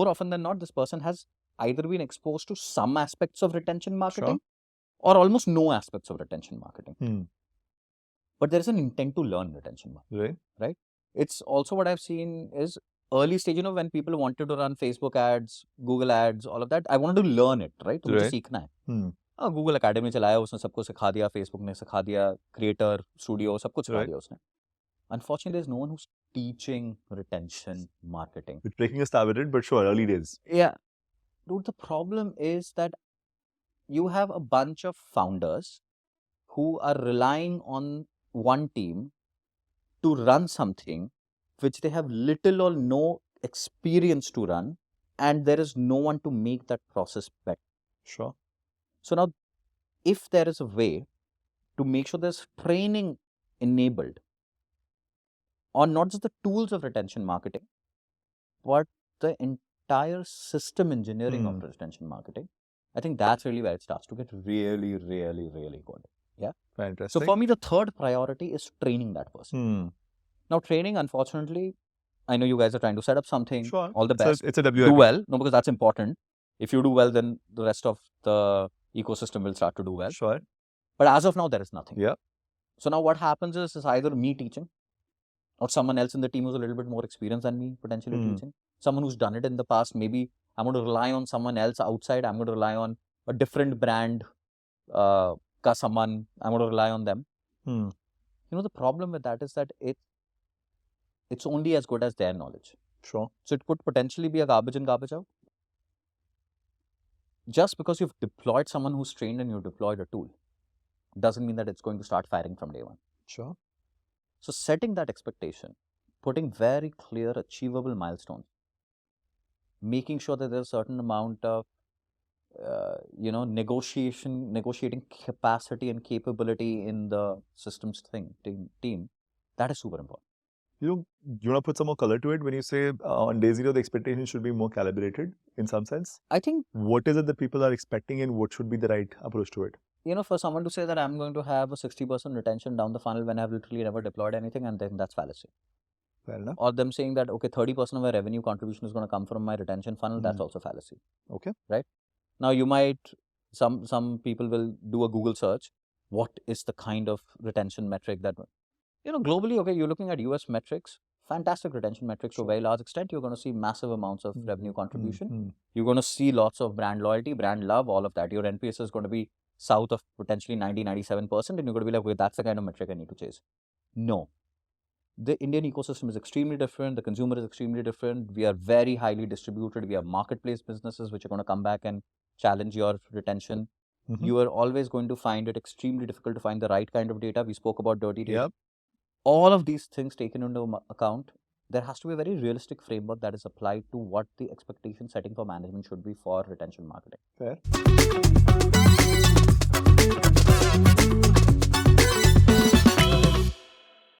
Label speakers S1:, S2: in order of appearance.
S1: more often than not, this person has either been exposed to some aspects of retention marketing or almost no aspects of retention marketing. But there is an intent to learn retention marketing. Right? It's also what I've seen is early stage, when people wanted to run Facebook ads, Google ads, all of that, I wanted to learn it, right? तो मुझे सीखना है. Google Academy चलाया, उसने सबको सिखा दिया, Facebook ने सिखा दिया, Creator Studio, सब कुछ सिखा दिया उसने. Unfortunately, there's no one who's teaching retention marketing.
S2: It's breaking a stab at it, but sure, early days.
S1: Yeah. Dude, the problem is that you have a bunch of founders who are relying on one team to run something which they have little or no experience to run, and there is no one to make that process better.
S2: Sure.
S1: So now, if there is a way to make sure there's training enabled on not just the tools of retention marketing, but the entire system engineering of retention marketing, I think that's really where it starts to get really, really, really good. Yeah.
S2: Fantastic.
S1: So for me, the third priority is training that person. Now, training, unfortunately, I know you guys are trying to set up something.
S2: Sure.
S1: All the best.
S2: It's a WIP.
S1: Do well. No, because that's important. If you do well, then the rest of the ecosystem will start to do well.
S2: Sure.
S1: But as of now, there is nothing.
S2: Yeah.
S1: So now what happens is either me teaching or someone else in the team who's a little bit more experienced than me potentially teaching. Someone who's done it in the past. Maybe I'm going to rely on someone else outside. I'm going to rely on a different brand. I'm going to rely on them. The problem with that is that it's only as good as their knowledge.
S2: Sure.
S1: So it could potentially be a garbage in, garbage out. Just because you've deployed someone who's trained and you've deployed a tool doesn't mean that it's going to start firing from day one.
S2: Sure.
S1: So setting that expectation, putting very clear, achievable milestones, making sure that there's a certain amount of negotiating capacity and capability in the systems team, that is super important.
S2: You want to put some more color to it when you say on day zero, the expectation should be more calibrated in some sense?
S1: I think...
S2: What is it that people are expecting and what should be the right approach to it?
S1: For someone to say that I'm going to have a 60% retention down the funnel when I've literally never deployed anything, and then that's fallacy.
S2: Fair enough.
S1: Or them saying that, okay, 30% of my revenue contribution is going to come from my retention funnel, that's also fallacy.
S2: Okay.
S1: Right? Now, you might, some people will do a Google search. What is the kind of retention metric that, globally, okay, you're looking at US metrics, fantastic retention metrics to a very large extent. You're going to see massive amounts of revenue contribution. You're going to see lots of brand loyalty, brand love, all of that. Your NPS is going to be south of potentially 90-97%, and you're going to be like, wait, that's the kind of metric I need to chase. No. The Indian ecosystem is extremely different. The consumer is extremely different. We are very highly distributed. We have marketplace businesses which are going to come back and challenge your retention. You are always going to find it extremely difficult to find the right kind of data. We spoke about dirty data.
S2: Yep. All
S1: of these things taken into account, there has to be a very realistic framework that is applied to what the expectation setting for management should be for retention marketing.
S2: Fair.